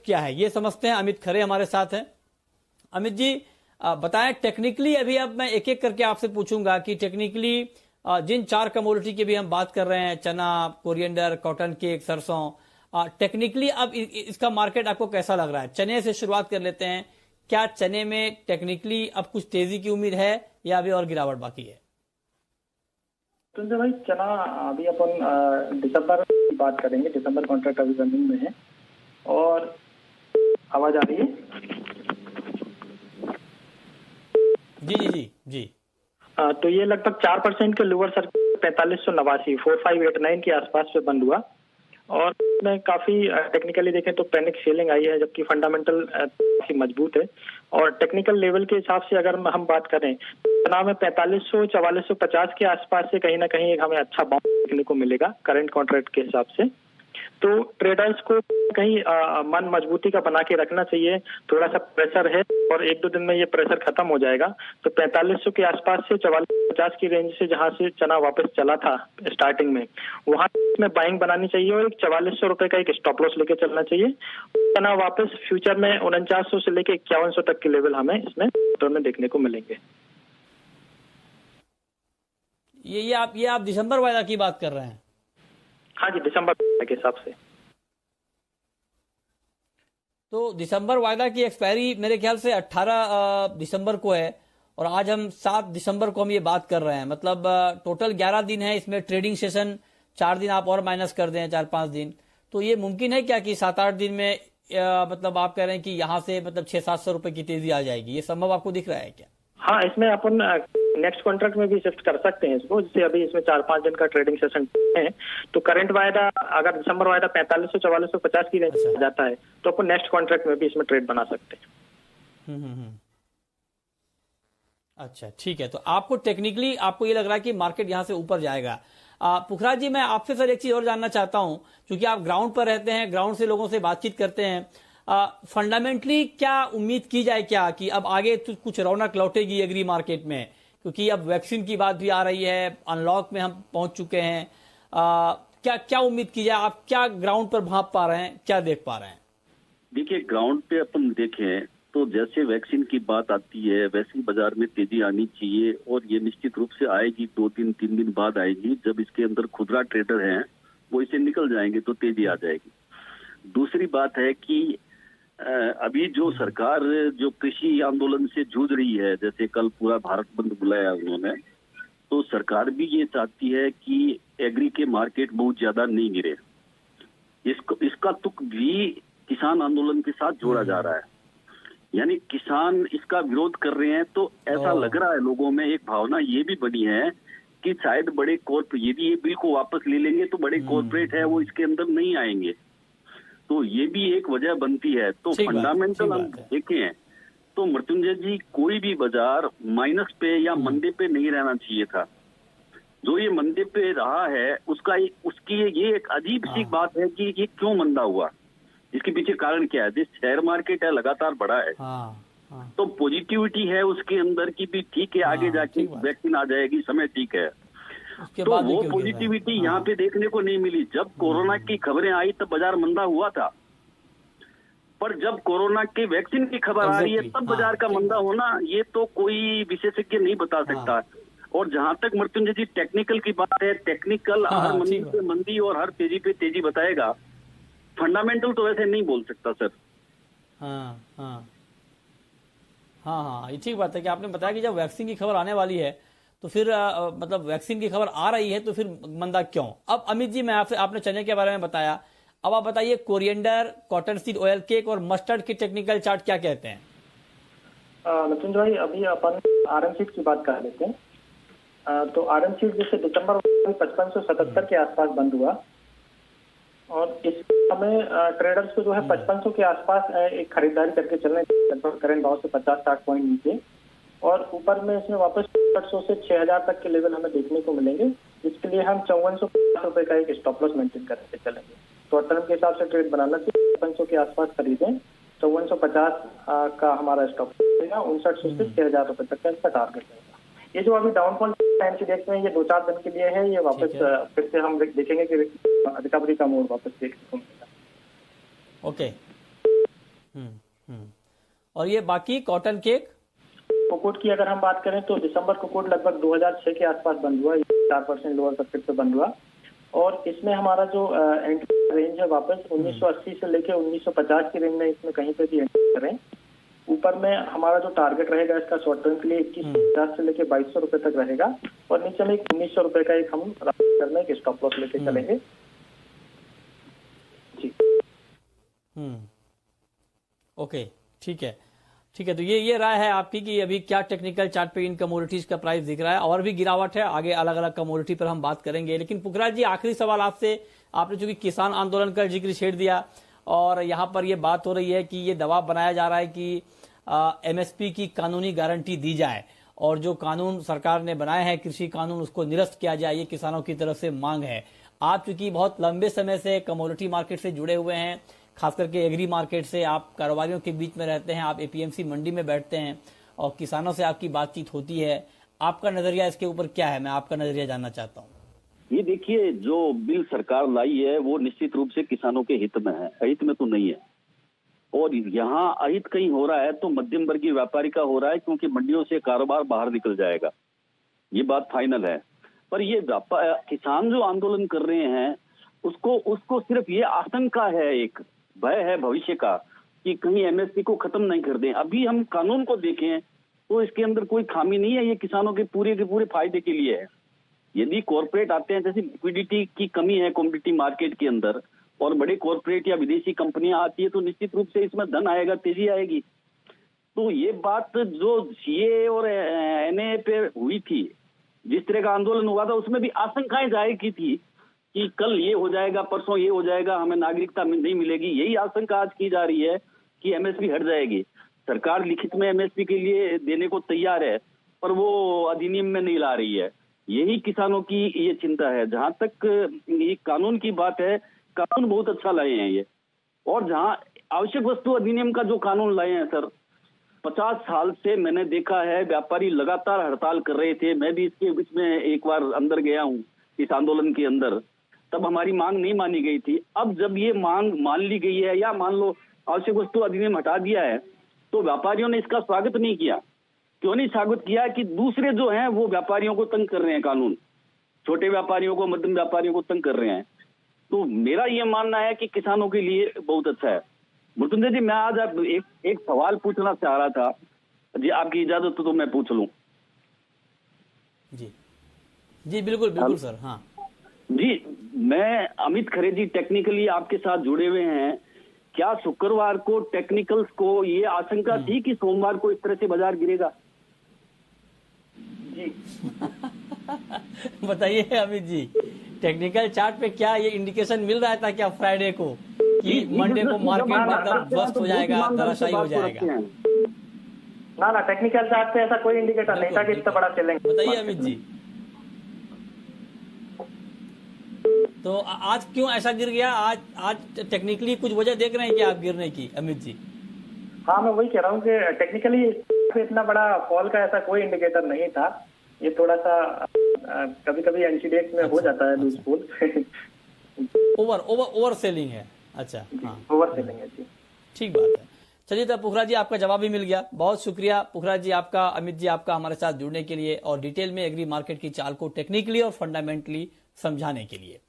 क्या है ये समझते हैं। अमित खरे हमारे साथ हैं। अमित जी बताएं टेक्निकली, अभी अब मैं एक एक करके आपसे पूछूंगा कि टेक्निकली जिन 4 कमोडिटी की भी हम बात कर रहे हैं, चना, कोरिएंडर, कॉटन केक, सरसों, टेक्निकली अब इसका मार्केट आपको कैसा लग रहा है? चने से शुरुआत कर लेते हैं। क्या चने में टेक्निकली अब कुछ तेजी की उम्मीद है या अभी और गिरावट बाकी है? संजय भाई, चना अभी अपन दिसंबर की बात करेंगे। दिसंबर कॉन्ट्रैक्ट अभी रनिंग में है। और आवाज आ रही है? जी जी जी जी। तो ये लगभग 4% के लोअर सर्किट 4589 4589 के आसपास पे बंद हुआ। और इसमें काफी टेक्निकली देखें तो पैनिक सेलिंग आई है, जबकि फंडामेंटल काफी मजबूत है। और टेक्निकल लेवल के हिसाब से अगर हम बात करें, चना में 4500 4450 के आसपास से कहीं ना कहीं हमें अच्छा बाउंस देखने को मिलेगा करंट कॉन्ट्रैक्ट के हिसाब से। तो ट्रेडर्स को कहीं मन मजबूती का बना के रखना चाहिए। थोड़ा सा प्रेशर है और 1-2 दिन में ये प्रेशर खत्म हो जाएगा। तो 4500 के आसपास से 4450 की रेंज से जहां से चना वापस चला था स्टार्टिंग में, वहां में बाइंग बनानी चाहिए और एक 4400 रुपए का एक स्टॉप लॉस लेके चलना चाहिए। चना वापस फ्यूचर में 4900 से लेके 5100 तक के लेवल हमें इसमें में देखने को मिलेंगे। ये आप दिसंबर वायदा की बात कर रहे हैं? हाँ जी, दिसंबर के हिसाब से। तो दिसंबर वायदा की एक्सपायरी मेरे ख्याल से 18 दिसंबर को है और आज हम 7 दिसंबर को हम ये बात कर रहे हैं। मतलब टोटल 11 दिन है, इसमें ट्रेडिंग सेशन 4 दिन आप और माइनस कर दें, 4-5 दिन। तो ये मुमकिन है क्या कि 7-8 दिन में मतलब आप कह रहे हैं कि यहाँ से मतलब 600-700 रुपए की तेजी आ जाएगी? ये संभव आपको दिख रहा है क्या? हाँ, इसमें अपन नेक्स्ट कॉन्ट्रैक्ट में भी शिफ्ट कर सकते हैं इसको। जैसे अभी इसमें 4-5 दिन का ट्रेडिंग सेशन है, तो करंट वायदा अगर दिसंबर वायदा 4500 4450 की रेंज में जाता है तो अपन नेक्स्ट कॉन्ट्रैक्ट में भी इसमें ट्रेड बना सकते हैं। अच्छा, ठीक है। तो आपको टेक्निकली आपको ये लग रहा है कि मार्केट यहाँ से ऊपर जाएगा। पुखराज जी, मैं आपसे सर एक चीज और जानना चाहता हूं, क्योंकि आप ग्राउंड पर रहते हैं, ग्राउंड से लोगों से बातचीत करते हैं। फंडामेंटली क्या उम्मीद की जाए क्या कि अब आगे तो कुछ रौनक लौटेगी एग्री मार्केट में? क्योंकि अब वैक्सीन की बात भी आ रही है, अनलॉक में हम पहुंच चुके हैं। क्या उम्मीद की जाए? आप क्या ग्राउंड पर भांप पा रहे हैं, क्या देख पा रहे हैं? देखिए, ग्राउंड पे अपन देखें तो जैसे वैक्सीन की बात आती है वैसे ही बाजार में तेजी आनी चाहिए और ये निश्चित रूप से आएगी। 2-3 दिन बाद आएगी, जब इसके अंदर खुदरा ट्रेडर हैं वो इसे निकल जाएंगे तो तेजी आ जाएगी। दूसरी बात है कि अभी जो सरकार जो कृषि आंदोलन से जूझ रही है, जैसे कल पूरा भारत बंद बुलाया उन्होंने, तो सरकार भी ये चाहती है कि एग्री के मार्केट बहुत ज्यादा नहीं गिरे। इसका तुक भी किसान आंदोलन के साथ जोड़ा जा रहा है। यानी किसान इसका विरोध कर रहे हैं, तो ऐसा लग रहा है लोगों में एक भावना ये भी बनी है कि शायद बड़े कॉर्पोरेट यदि ये बिल को वापस ले लेंगे तो बड़े कॉर्पोरेट है वो इसके अंदर नहीं आएंगे। तो ये भी एक वजह बनती है। तो फंडामेंटल हम देखें तो मृत्युंजय जी, कोई भी बाजार माइनस पे या मंदे पे नहीं रहना चाहिए था। जो ये मंदे पे रहा है उसकी ये एक अजीब सी बात है कि ये क्यों मंदा हुआ, इसके पीछे कारण क्या है? जिस शेयर मार्केट है लगातार बढ़ा है, तो पॉजिटिविटी है उसके अंदर की भी ठीक है, आगे जाके वैक्सीन आ जाएगी, समय ठीक है। तो वो पॉजिटिविटी यहाँ पे देखने को नहीं मिली। जब कोरोना की खबरें आई तब बाजार मंदा हुआ था, पर जब कोरोना के वैक्सीन की खबर आ रही है तब बाजार का मंदा होना ये तो कोई विशेषज्ञ नहीं बता सकता। और जहां तक मृत्युंजय जी टेक्निकल की बात है, टेक्निकल हर मंदी पे मंदी और हर तेजी पे तेजी बताएगा, फंडामेंटल तो वैसे नहीं बोल सकता सर। हाँ, ये ठीक बात है कि आपने बताया कि जब वैक्सीन की खबर आने वाली है तो फिर मतलब वैक्सीन की खबर आ रही है तो फिर मंदा क्यों? अब अमित जी, मैं आपने चने के बारे में बताया, अब आप बताइए coriander, cotton seed oil cake और मस्टर्ड की टेक्निकल चार्ट क्या कहते हैं? नितिन भाई, अभी अपन आरएम सीड की बात कर लेते हैं। तो आरएम सीड जैसे दिसंबर 5577 के आसपास बंद हुआ और इस समय ट्रेडर्स को जो है 5500 के आसपास एक खरीदारी करके चलने करंट भाव से 50-60 पॉइंट नीचे, और ऊपर में इसमें वापस 800 से 6000 तक के लेवल हमें देखने को मिलेंगे, जिसके लिए हम 5450 रुपए का एक स्टॉप लॉस मेंटेन करके चलेंगे। तो टर्म के हिसाब से ट्रेड बनाना चाहिए, 5500 के आसपास खरीदें, 5450 का हमारा स्टॉप रहेगा, 5900 से 6000 रुपए तक का इसका टारगेट रहेगा। ये जो अभी डाउनफॉल टाइम से देखते हैं ये 2-4 दिन के लिए है, ये वापस फिर से हम देखेंगे कि रिकवरी का मोड वापस देखने को मिलेगा। ओके, और ये बाकी कॉटन केक कोकोट की अगर हम बात करें तो दिसंबर कोकोट लगभग 2006 के आसपास बंद हुआ, 4% लोअर सर्किट पे बंद हुआ। और इसमें हमारा जो एंट्री रेंज है वापस 1980 से लेके 1950 की रेंज में इसमें कहीं पे भी एंट्री करें। ऊपर में हमारा जो टारगेट रहेगा इसका शॉर्ट टर्म के लिए 2150 से लेके 2200 रुपए तक रहेगा, और नीचे में 1900 रुपए का एक हम करना एक स्टॉप लॉस लेके चलेंगे जी। ओके, ठीक है, ठीक है। तो ये राय है आपकी कि अभी क्या टेक्निकल चार्ट पे इन कमोडिटीज का प्राइस दिख रहा है, और भी गिरावट है, आगे अलग अलग कमोडिटी पर हम बात करेंगे। लेकिन पुखराज जी, आखिरी सवाल आपसे, आपने चूंकि किसान आंदोलन का जिक्र छेड़ दिया और यहाँ पर ये बात हो रही है कि ये दबाव बनाया जा रहा है कि एमएसपी की कानूनी गारंटी दी जाए, और जो कानून सरकार ने बनाए हैं कृषि कानून उसको निरस्त किया जाए, ये किसानों की तरफ से मांग है। आप चूंकि बहुत लंबे समय से कमोडिटी मार्केट से जुड़े हुए हैं, खास करके एग्री मार्केट से, आप कारोबारियों के बीच में रहते हैं, आप एपीएमसी मंडी में बैठते हैं और किसानों से आपकी बातचीत होती है, आपका नजरिया इसके ऊपर क्या है? मैं आपका नजरिया जानना चाहता हूँ। ये देखिए, जो बिल सरकार लाई है वो निश्चित रूप से किसानों के हित में है, अहित में तो नहीं है। और यहाँ अहित कहीं हो रहा है तो मध्यम वर्गीय व्यापारी का हो रहा है, क्योंकि मंडियों से कारोबार बाहर निकल जाएगा, ये बात फाइनल है। पर ये किसान जो आंदोलन कर रहे हैं उसको सिर्फ ये आशंका है, एक भय है भविष्य का कि कहीं एमएसपी को खत्म नहीं कर दें। अभी हम कानून को देखें तो इसके अंदर कोई खामी नहीं है, ये किसानों के पूरे फायदे के लिए है। यदि कॉर्पोरेट आते हैं, जैसे लिक्विडिटी की कमी है कमोडिटी मार्केट के अंदर, और बड़े कॉर्पोरेट या विदेशी कंपनियां आती है तो निश्चित रूप से इसमें धन आएगा, तेजी आएगी। तो ये बात जो सीए और एनए पे हुई थी, जिस तरह का आंदोलन हुआ था, उसमें भी आशंकाएं जाहिर की थी कि कल ये हो जाएगा, परसों ये हो जाएगा, हमें नागरिकता नहीं मिलेगी। यही आशंका आज की जा रही है कि एमएसपी हट जाएगी। सरकार लिखित में एमएसपी के लिए देने को तैयार है, पर वो अधिनियम में नहीं ला रही है। यही किसानों की ये चिंता है। जहां तक ये कानून की बात है, कानून बहुत अच्छा लाए हैं ये, और जहां आवश्यक वस्तु अधिनियम का जो कानून लाए हैं सर, 50 साल से मैंने देखा है व्यापारी लगातार हड़ताल कर रहे थे। मैं भी इसके बीच में एक बार अंदर गया हूँ इस आंदोलन के अंदर, तब हमारी मांग नहीं मानी गई थी। अब जब ये मांग मान ली गई है, या मान लो आवश्यक वस्तु अधिनियम हटा दिया है, तो व्यापारियों ने इसका स्वागत नहीं किया। क्यों नहीं स्वागत किया? कि दूसरे जो हैं वो व्यापारियों को तंग कर रहे हैं, कानून छोटे व्यापारियों को, मध्यम व्यापारियों को तंग कर रहे हैं। तो मेरा ये मानना है कि किसानों के लिए बहुत अच्छा है। मृत्युंजय जी, मैं आज आप एक सवाल पूछना चाह रहा था जी, आपकी इजाजत तो मैं पूछ लूं? जी जी, बिल्कुल सर। हाँ जी, मैं अमित खरे जी, टेक्निकली आपके साथ जुड़े हुए हैं। क्या शुक्रवार को टेक्निकल्स को ये आशंका थी कि सोमवार को इस तरह से बाजार गिरेगा? जी बताइए अमित जी, टेक्निकल चार्ट पे क्या ये इंडिकेशन मिल रहा था क्या फ्राइडे को कि मंडे को मार्केट एकदम ध्वस्त हो जाएगा, धराशायी हो जाएगा? ना, टेक्निकल चार्ट पे ऐसा कोई इंडिकेटर नहीं था कि इतना बड़ा चलेंगे। बताइए अमित जी, तो आज क्यों ऐसा गिर गया? आज टेक्निकली कुछ वजह देख रहे हैं क्या आप गिरने की अमित जी? हाँ, मैं वही कह रहा हूँ कि टेक्निकली इतना बड़ा फॉल का ऐसा कोई इंडिकेटर नहीं था। ये थोड़ा सा कभी कभी एंटीडेक्स में हो जाता है लूज फॉल। ओवर सेलिंग है। अच्छा, हाँ, ओवर सेलिंग है जी, ठीक बात है। चलिए, तो पुखराज जी आपका जवाब भी मिल गया, बहुत शुक्रिया पुखराज जी आपका, अमित जी आपका हमारे साथ जुड़ने के लिए और डिटेल में एग्री मार्केट की चाल को टेक्निकली और फंडामेंटली समझाने के लिए।